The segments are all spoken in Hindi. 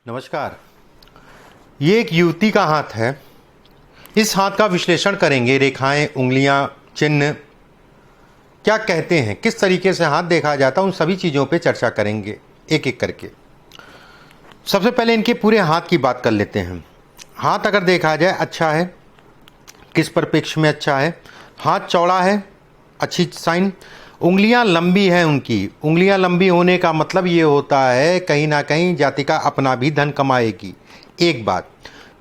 नमस्कार। ये एक युवती का हाथ है। इस हाथ का विश्लेषण करेंगे। रेखाएं, उंगलियां, चिन्ह क्या कहते हैं, किस तरीके से हाथ देखा जाता है, उन सभी चीज़ों पे चर्चा करेंगे एक एक करके। सबसे पहले इनके पूरे हाथ की बात कर लेते हैं। हाथ अगर देखा जाए अच्छा है, किस परिप्रेक्ष्य में अच्छा है। हाथ चौड़ा है, अच्छी साइन। उंगलियां लंबी हैं उनकी। उंगलियां लंबी होने का मतलब ये होता है कहीं ना कहीं जातिका अपना भी धन कमाएगी, एक बात।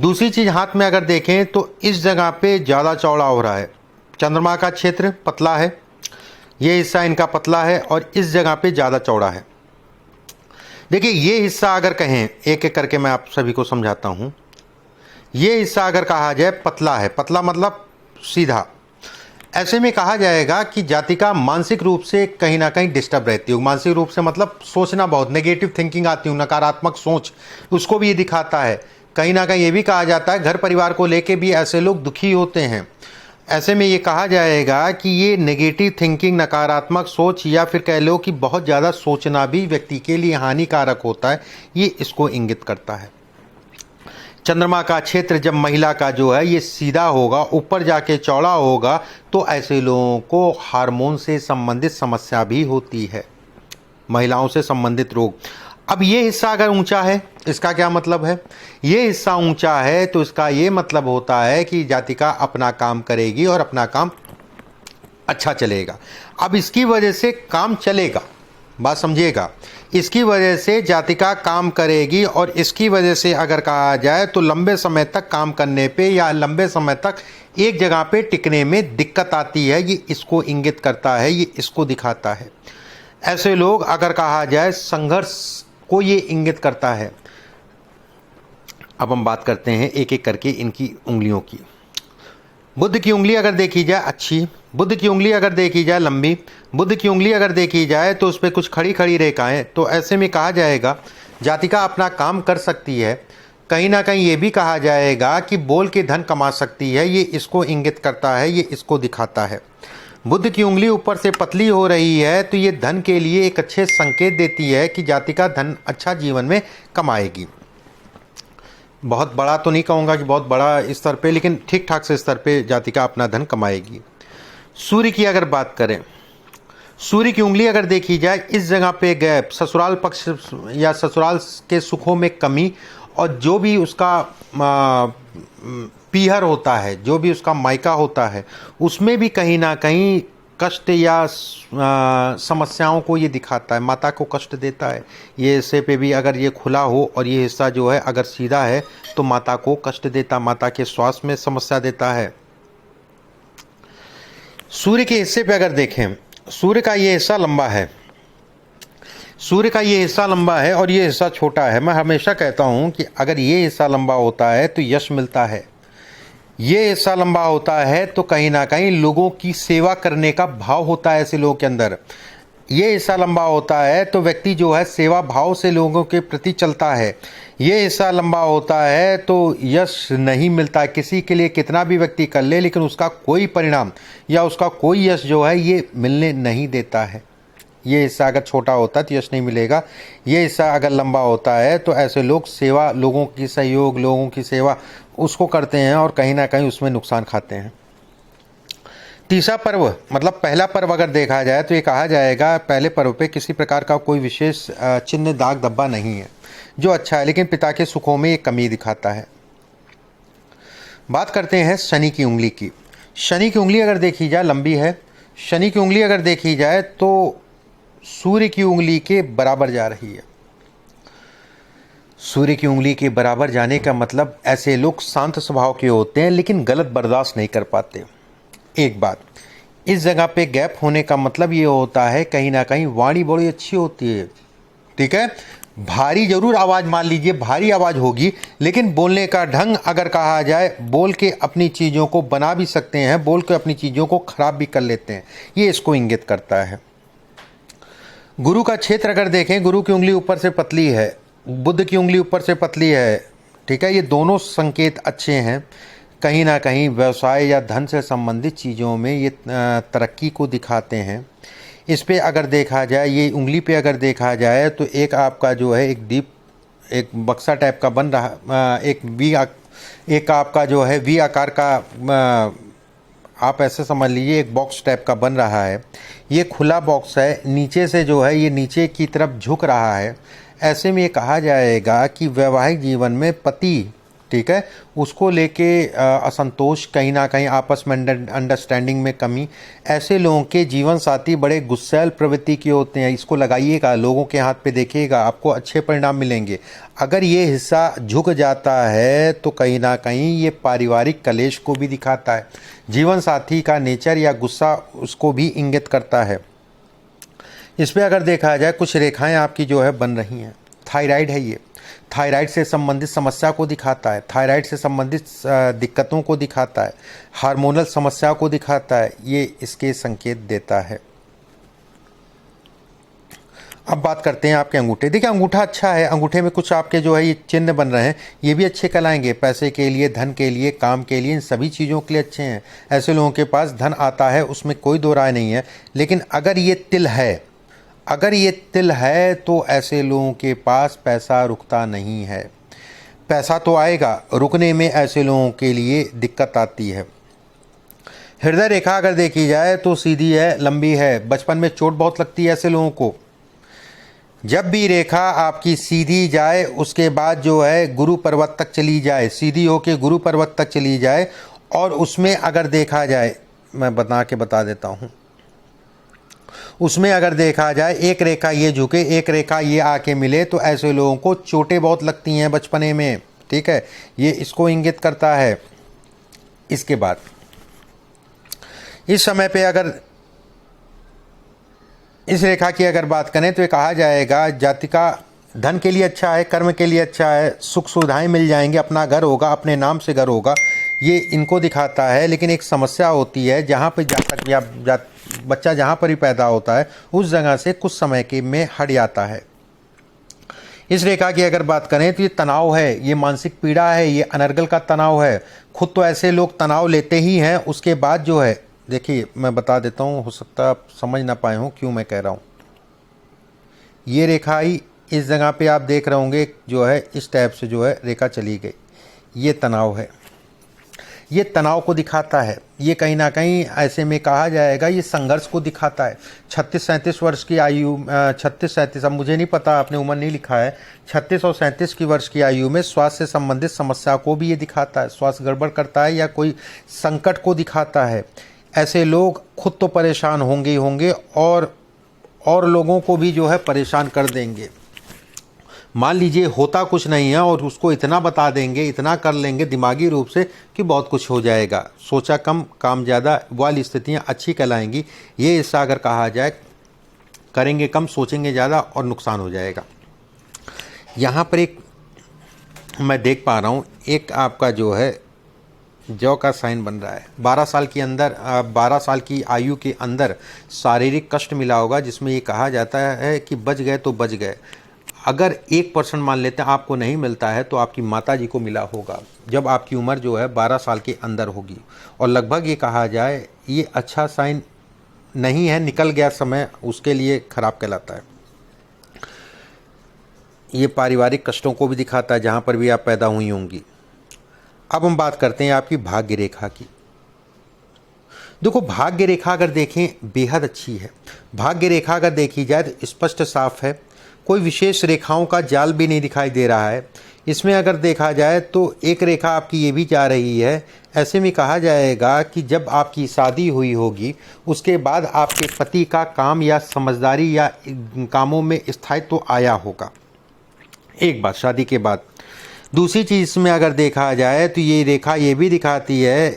दूसरी चीज़, हाथ में अगर देखें तो इस जगह पे ज़्यादा चौड़ा हो रहा है। चंद्रमा का क्षेत्र पतला है, ये हिस्सा इनका पतला है और इस जगह पे ज़्यादा चौड़ा है। देखिए, ये हिस्सा अगर कहें, एक एक करके मैं आप सभी को समझाता हूँ। ये हिस्सा अगर कहा जाए पतला है, पतला मतलब सीधा, ऐसे में कहा जाएगा कि जातिका मानसिक रूप से कहीं ना कहीं डिस्टर्ब रहती हो। मानसिक रूप से मतलब सोचना बहुत, नेगेटिव थिंकिंग आती हो, नकारात्मक सोच, उसको भी ये दिखाता है। कहीं ना कहीं ये भी कहा जाता है घर परिवार को लेके भी ऐसे लोग दुखी होते हैं। ऐसे में ये कहा जाएगा कि ये नेगेटिव थिंकिंग, नकारात्मक सोच, या फिर कह लो कि बहुत ज़्यादा सोचना भी व्यक्ति के लिए हानिकारक होता है, ये इसको इंगित करता है। चंद्रमा का क्षेत्र जब महिला का जो है ये सीधा होगा, ऊपर जाके चौड़ा होगा, तो ऐसे लोगों को हार्मोन से संबंधित समस्या भी होती है, महिलाओं से संबंधित रोग। अब ये हिस्सा अगर ऊंचा है, इसका क्या मतलब है? ये हिस्सा ऊंचा है तो इसका ये मतलब होता है कि जातिका अपना काम करेगी और अपना काम अच्छा चलेगा। अब इसकी वजह से काम चलेगा, बात समझिएगा। इसकी वजह से जातिका काम करेगी और इसकी वजह से अगर कहा जाए तो लंबे समय तक काम करने पे या लंबे समय तक एक जगह पे टिकने में दिक्कत आती है। ये इसको इंगित करता है, ये इसको दिखाता है। ऐसे लोग अगर कहा जाए संघर्ष को ये इंगित करता है। अब हम बात करते हैं एक एक करके इनकी उंगलियों की। बुध की उंगली अगर देखी जाए अच्छी, बुध की उंगली अगर देखी जाए लंबी, बुध की उंगली अगर देखी जाए तो उस पर कुछ खड़ी खड़ी रेखाएं, तो ऐसे में कहा जाएगा जातिका अपना काम कर सकती है। कहीं ना कहीं ये भी कहा जाएगा कि बोल के धन कमा सकती है, ये इसको इंगित करता है, ये इसको दिखाता है। बुध की उंगली ऊपर से पतली हो रही है तो ये धन के लिए एक अच्छे संकेत देती है कि जातिका धन अच्छा जीवन में कमाएगी। बहुत बड़ा तो नहीं कहूँगा कि बहुत बड़ा स्तर पे, लेकिन ठीक ठाक से स्तर पे जातिका अपना धन कमाएगी। सूर्य की अगर बात करें, सूर्य की उंगली अगर देखी जाए, इस जगह पे गैप, ससुराल पक्ष या ससुराल के सुखों में कमी, और जो भी उसका पीहर होता है, जो भी उसका मायका होता है, उसमें भी कहीं ना कहीं कष्ट या समस्याओं को ये दिखाता है, माता को कष्ट देता है। ये हिस्से पे भी अगर ये खुला हो और ये हिस्सा जो है अगर सीधा है तो माता को कष्ट देता, माता के स्वास्थ्य में समस्या देता है। सूर्य के हिस्से पे अगर देखें, सूर्य का ये हिस्सा लंबा है, सूर्य का ये हिस्सा लंबा है और ये हिस्सा छोटा है। मैं हमेशा कहता हूँ कि अगर ये हिस्सा लंबा होता है तो यश मिलता है, ये हिस्सा लंबा होता है तो कहीं ना कहीं लोगों की सेवा करने का भाव होता है ऐसे लोगों के अंदर। ये हिस्सा लंबा होता है तो व्यक्ति जो है सेवा भाव से लोगों के प्रति चलता है। ये हिस्सा लंबा होता है तो यश नहीं मिलता, किसी के लिए कितना भी व्यक्ति कर ले लेकिन उसका कोई परिणाम या उसका कोई यश जो है ये मिलने नहीं देता है। ये हिस्सा अगर छोटा होता है तो यश नहीं मिलेगा। ये हिस्सा अगर लंबा होता है तो ऐसे लोग सेवा, लोगों की सहयोग, लोगों की सेवा उसको करते हैं और कहीं ना कहीं उसमें नुकसान खाते हैं। तीसरा पर्व मतलब पहला पर्व अगर देखा जाए तो ये कहा जाएगा पहले पर्व पे किसी प्रकार का कोई विशेष चिन्ह, दाग धब्बा नहीं है, जो अच्छा है, लेकिन पिता के सुखों में एक कमी दिखाता है। बात करते हैं शनि की उंगली की। शनि की उंगली अगर देखी जाए लंबी है, शनि की उंगली अगर देखी जाए तो सूर्य की उंगली के बराबर जा रही है। सूर्य की उंगली के बराबर जाने का मतलब ऐसे लोग शांत स्वभाव के होते हैं लेकिन गलत बर्दाश्त नहीं कर पाते। एक बात, इस जगह पे गैप होने का मतलब ये होता है कहीं ना कहीं वाणी बड़ी अच्छी होती है, ठीक है, भारी जरूर आवाज़, मान लीजिए भारी आवाज़ होगी, लेकिन बोलने का ढंग अगर कहा जाए, बोल के अपनी चीज़ों को बना भी सकते हैं, बोल के अपनी चीज़ों को खराब भी कर लेते हैं, ये इसको इंगित करता है। गुरु का क्षेत्र अगर देखें, गुरु की उंगली ऊपर से पतली है, बुध की उंगली ऊपर से पतली है, ठीक है, ये दोनों संकेत अच्छे हैं। कहीं ना कहीं व्यवसाय या धन से संबंधित चीज़ों में ये तरक्की को दिखाते हैं। इस पे अगर देखा जाए, ये उंगली पे अगर देखा जाए तो एक आपका जो है एक दीप एक बक्सा टाइप का बन रहा, एक आपका जो है वी आकार का, आप ऐसे समझ लीजिए एक बॉक्स टाइप का बन रहा है। ये खुला बॉक्स है, नीचे से जो है ये नीचे की तरफ झुक रहा है। ऐसे में ये कहा जाएगा कि वैवाहिक जीवन में पति, ठीक है, उसको लेके असंतोष, कहीं ना कहीं आपस में अंडरस्टैंडिंग में कमी, ऐसे लोगों के जीवन साथी बड़े गुस्सैल प्रवृत्ति के होते हैं। इसको लगाइएगा, लोगों के हाथ पे देखिएगा, आपको अच्छे परिणाम मिलेंगे। अगर ये हिस्सा झुक जाता है तो कहीं ना कहीं ये पारिवारिक कलेश को भी दिखाता है। जीवन साथी का नेचर या गुस्सा उसको भी इंगित करता है। इस पर अगर देखा जाए कुछ रेखाएं आपकी जो है बन रही हैं। थायराइड है, ये थायराइड से संबंधित समस्या को दिखाता है, थायराइड से संबंधित दिक्कतों को दिखाता है, हार्मोनल समस्या को दिखाता है, ये इसके संकेत देता है। अब बात करते हैं आपके अंगूठे। देखिए अंगूठा अच्छा है, अंगूठे में कुछ आपके जो है ये चिन्ह बन रहे हैं, ये भी अच्छे कहलाएंगे। पैसे के लिए, धन के लिए, काम के लिए, इन सभी चीज़ों के लिए अच्छे हैं। ऐसे लोगों के पास धन आता है, उसमें कोई दो राय नहीं है। लेकिन अगर ये तिल है, अगर ये तिल है तो ऐसे लोगों के पास पैसा रुकता नहीं है। पैसा तो आएगा, रुकने में ऐसे लोगों के लिए दिक्कत आती है। हृदय रेखा अगर देखी जाए तो सीधी है, लंबी है। बचपन में चोट बहुत लगती है ऐसे लोगों को। जब भी रेखा आपकी सीधी जाए उसके बाद जो है गुरु पर्वत तक चली जाए, सीधी होके गुरु पर्वत तक चली जाए, और उसमें अगर देखा जाए, मैं बता देता हूँ, उसमें अगर देखा जाए एक रेखा ये झुके, एक रेखा ये आके मिले, तो ऐसे लोगों को चोटें बहुत लगती हैं बचपने में, ठीक है, ये इसको इंगित करता है। इसके बाद इस समय पे अगर इस रेखा की अगर बात करें तो ये कहा जाएगा जाति का धन के लिए अच्छा है, कर्म के लिए अच्छा है, सुख सुविधाएं मिल जाएंगे, अपना घर होगा, अपने नाम से घर होगा, ये इनको दिखाता है। लेकिन एक समस्या होती है, जहाँ पे जातक या बच्चा जहाँ पर ही पैदा होता है उस जगह से कुछ समय के में हट जाता है। इस रेखा की अगर बात करें तो ये तनाव है, ये मानसिक पीड़ा है, ये अनर्गल का तनाव है। खुद तो ऐसे लोग तनाव लेते ही हैं, उसके बाद जो है, देखिए मैं बता देता हूँ, हो सकता आप समझ ना पाए हों क्यों मैं कह रहा हूँ। ये रेखा ही इस जगह पे आप देख रहे होंगे जो है इस टाइप से जो है रेखा चली गई, ये तनाव है, ये तनाव को दिखाता है। ये कहीं ना कहीं ऐसे में कहा जाएगा ये संघर्ष को दिखाता है। 36-37 वर्ष की आयु, 36-37, अब मुझे नहीं पता, आपने उम्र नहीं लिखा है, 36 और 37 की वर्ष की आयु में स्वास्थ्य से संबंधित समस्या को भी ये दिखाता है। स्वास्थ्य गड़बड़ करता है या कोई संकट को दिखाता है। ऐसे लोग खुद तो परेशान होंगे ही होंगे और लोगों को भी जो है परेशान कर देंगे। मान लीजिए होता कुछ नहीं है और उसको इतना बता देंगे, इतना कर लेंगे दिमागी रूप से कि बहुत कुछ हो जाएगा, सोचा कम काम ज़्यादा वाली स्थितियाँ अच्छी कहलाएंगी। ये हिस्सा अगर कहा जाए, करेंगे कम, सोचेंगे ज़्यादा और नुकसान हो जाएगा। यहाँ पर एक मैं देख पा रहा हूँ, एक आपका जो है जौ का साइन बन रहा है। 12 साल के अंदर, 12 साल की आयु के अंदर शारीरिक कष्ट मिला होगा, जिसमें ये कहा जाता है कि बच गए तो बच गए। अगर 1% मान लेते हैं आपको नहीं मिलता है तो आपकी माता जी को मिला होगा, जब आपकी उम्र जो है 12 साल के अंदर होगी। और लगभग ये कहा जाए ये अच्छा साइन नहीं है, निकल गया समय, उसके लिए खराब कहलाता है। ये पारिवारिक कष्टों को भी दिखाता है जहाँ पर भी आप पैदा हुई होंगी। अब हम बात करते हैं आपकी भाग्य रेखा की। देखो भाग्य रेखा अगर देखें बेहद अच्छी है। भाग्य रेखा अगर देखी जाए तो स्पष्ट साफ है, कोई विशेष रेखाओं का जाल भी नहीं दिखाई दे रहा है। इसमें अगर देखा जाए तो एक रेखा आपकी ये भी जा रही है। ऐसे में कहा जाएगा कि जब आपकी शादी हुई होगी उसके बाद आपके पति का काम या समझदारी या कामों में स्थायित्व तो आया होगा, एक बात शादी के बाद। दूसरी चीज़ इसमें अगर देखा जाए तो ये रेखा ये भी दिखाती है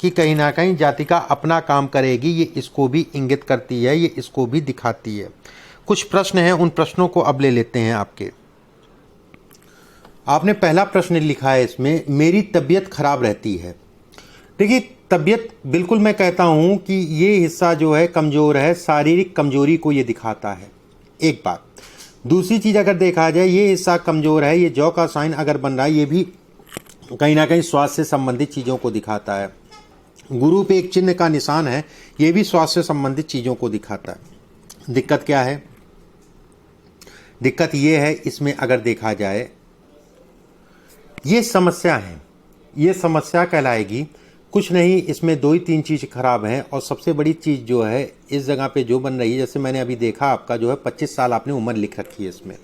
कि कहीं ना कहीं जातिका अपना काम करेगी, ये इसको भी इंगित करती है, ये इसको भी दिखाती है। कुछ प्रश्न हैं, उन प्रश्नों को अब ले लेते हैं आपके। आपने पहला प्रश्न लिखा है इसमें, मेरी तबीयत खराब रहती है। देखिए तबीयत, बिल्कुल मैं कहता हूँ कि ये हिस्सा जो है कमज़ोर है, शारीरिक कमजोरी को ये दिखाता है, एक बात। दूसरी चीज़ अगर देखा जाए ये हिस्सा कमज़ोर है, ये जौ का साइन अगर बन रहा है, ये भी कहीं ना कहीं स्वास्थ्य से संबंधित चीज़ों को दिखाता है। गुरु पे एक चिन्ह का निशान है, ये भी स्वास्थ्य से संबंधित चीज़ों को दिखाता है। दिक्कत क्या है? दिक्कत ये है इसमें अगर देखा जाए, ये समस्या है, ये समस्या कहलाएगी। कुछ नहीं, इसमें 2 ही 3 चीज़ खराब हैं और सबसे बड़ी चीज़ जो है इस जगह पे जो बन रही है, जैसे मैंने अभी देखा आपका जो है 25 साल आपने उम्र लिख रखी है, इसमें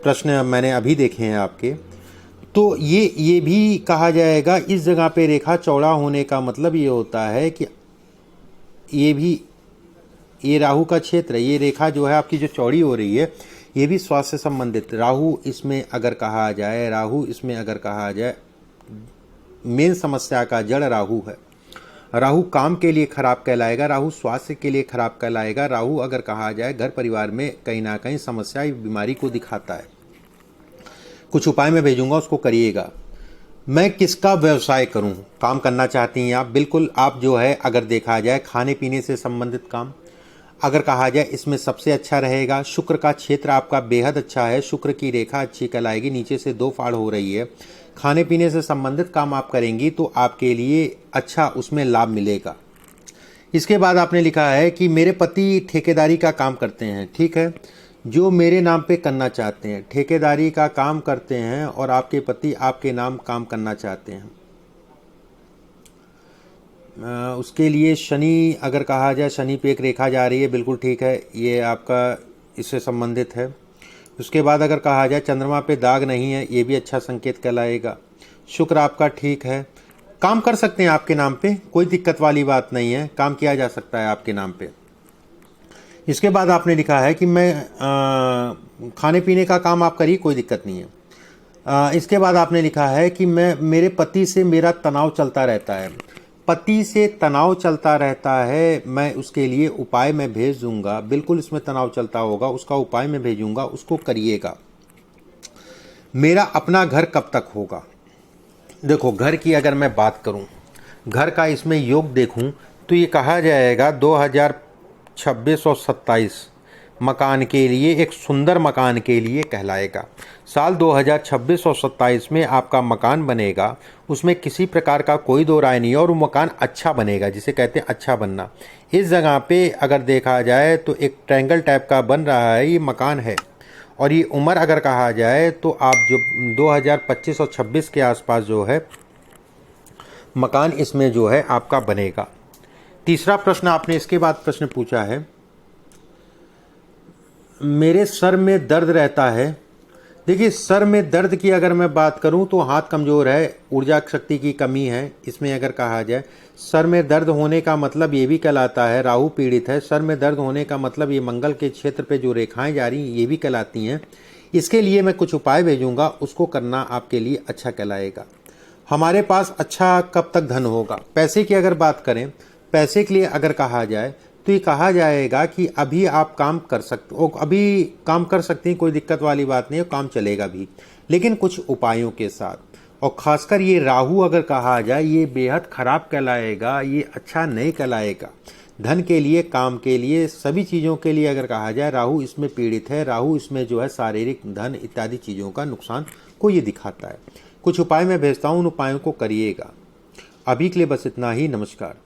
प्रश्न मैंने अभी देखे हैं आपके। तो ये भी कहा जाएगा इस जगह पे रेखा चौड़ा होने का मतलब ये होता है कि ये राहु का क्षेत्र है। ये रेखा जो है आपकी जो चौड़ी हो रही है ये भी स्वास्थ्य से संबंधित। राहु इसमें अगर कहा जाए मेन समस्या का जड़ राहु है। राहु काम के लिए खराब कहलाएगा, राहु स्वास्थ्य के लिए खराब कहलाएगा। राहु अगर कहा जाए घर परिवार में कहीं ना कहीं समस्या बीमारी को दिखाता है। कुछ उपाय मैं भेजूंगा, उसको करिएगा। मैं किसका व्यवसाय करूं? काम करना चाहती हैं आप? बिल्कुल, आप जो है अगर देखा जाए खाने पीने से संबंधित काम अगर कहा जाए इसमें सबसे अच्छा रहेगा। शुक्र का क्षेत्र आपका बेहद अच्छा है, शुक्र की रेखा अच्छी कहलाएगी, नीचे से 2 फाड़ हो रही है। खाने पीने से संबंधित काम आप करेंगी तो आपके लिए अच्छा उसमें लाभ मिलेगा। इसके बाद आपने लिखा है कि मेरे पति ठेकेदारी का काम करते हैं। ठीक है, जो मेरे नाम पे करना चाहते हैं, ठेकेदारी का काम करते हैं और आपके पति आपके नाम काम करना चाहते हैं, उसके लिए शनि अगर कहा जाए, शनि पे एक रेखा जा रही है, बिल्कुल ठीक है, ये आपका इससे संबंधित है। उसके बाद अगर कहा जाए चंद्रमा पे दाग नहीं है, ये भी अच्छा संकेत कहलाएगा। शुक्र आपका ठीक है, काम कर सकते हैं आपके नाम पे, कोई दिक्कत वाली बात नहीं है, काम किया जा सकता है आपके नाम पे। इसके बाद आपने लिखा है कि मैं खाने पीने का काम आप करिए, कोई दिक्कत नहीं है। इसके बाद आपने लिखा है कि मेरे पति से मेरा तनाव चलता रहता है। पति से तनाव चलता रहता है, मैं उसके लिए उपाय मैं भेज दूंगा। बिल्कुल, इसमें तनाव चलता होगा, उसका उपाय मैं भेजूंगा, उसको करिएगा। मेरा अपना घर कब तक होगा? देखो, घर की अगर मैं बात करूं, घर का इसमें योग देखूं तो ये कहा जाएगा 2026 और 27 मकान के लिए, एक सुंदर मकान के लिए कहलाएगा। साल 2026 और 27 में आपका मकान बनेगा, उसमें किसी प्रकार का कोई दो राय नहीं है और वो मकान अच्छा बनेगा, जिसे कहते हैं अच्छा बनना। इस जगह पे अगर देखा जाए तो एक ट्रायंगल टाइप का बन रहा है, ये मकान है। और ये उम्र अगर कहा जाए तो आप जो 2025 और 26 के आसपास जो है मकान इसमें जो है आपका बनेगा। तीसरा प्रश्न आपने इसके बाद प्रश्न पूछा है, मेरे सर में दर्द रहता है। देखिए, सर में दर्द की अगर मैं बात करूं तो हाथ कमज़ोर है, ऊर्जा शक्ति की कमी है। इसमें अगर कहा जाए सर में दर्द होने का मतलब ये भी कहलाता है राहु पीड़ित है। सर में दर्द होने का मतलब ये मंगल के क्षेत्र पे जो रेखाएं जा रही हैं ये भी कहलाती हैं। इसके लिए मैं कुछ उपाय भेजूंगा, उसको करना आपके लिए अच्छा कहलाएगा। हमारे पास अच्छा कब तक धन होगा? पैसे की अगर बात करें, पैसे के लिए अगर कहा जाए तो ये कहा जाएगा कि अभी आप काम कर सकते हो, अभी काम कर सकती हैं, कोई दिक्कत वाली बात नहीं है, काम चलेगा भी, लेकिन कुछ उपायों के साथ। और ख़ासकर ये राहु अगर कहा जाए ये बेहद खराब कहलाएगा, ये अच्छा नहीं कहलाएगा। धन के लिए, काम के लिए, सभी चीज़ों के लिए अगर कहा जाए राहु इसमें पीड़ित है। राहु इसमें जो है शारीरिक, धन इत्यादि चीज़ों का नुकसान को ये दिखाता है। कुछ उपाय मैं भेजता हूँ, उन उपायों को करिएगा। अभी के लिए बस इतना ही, नमस्कार।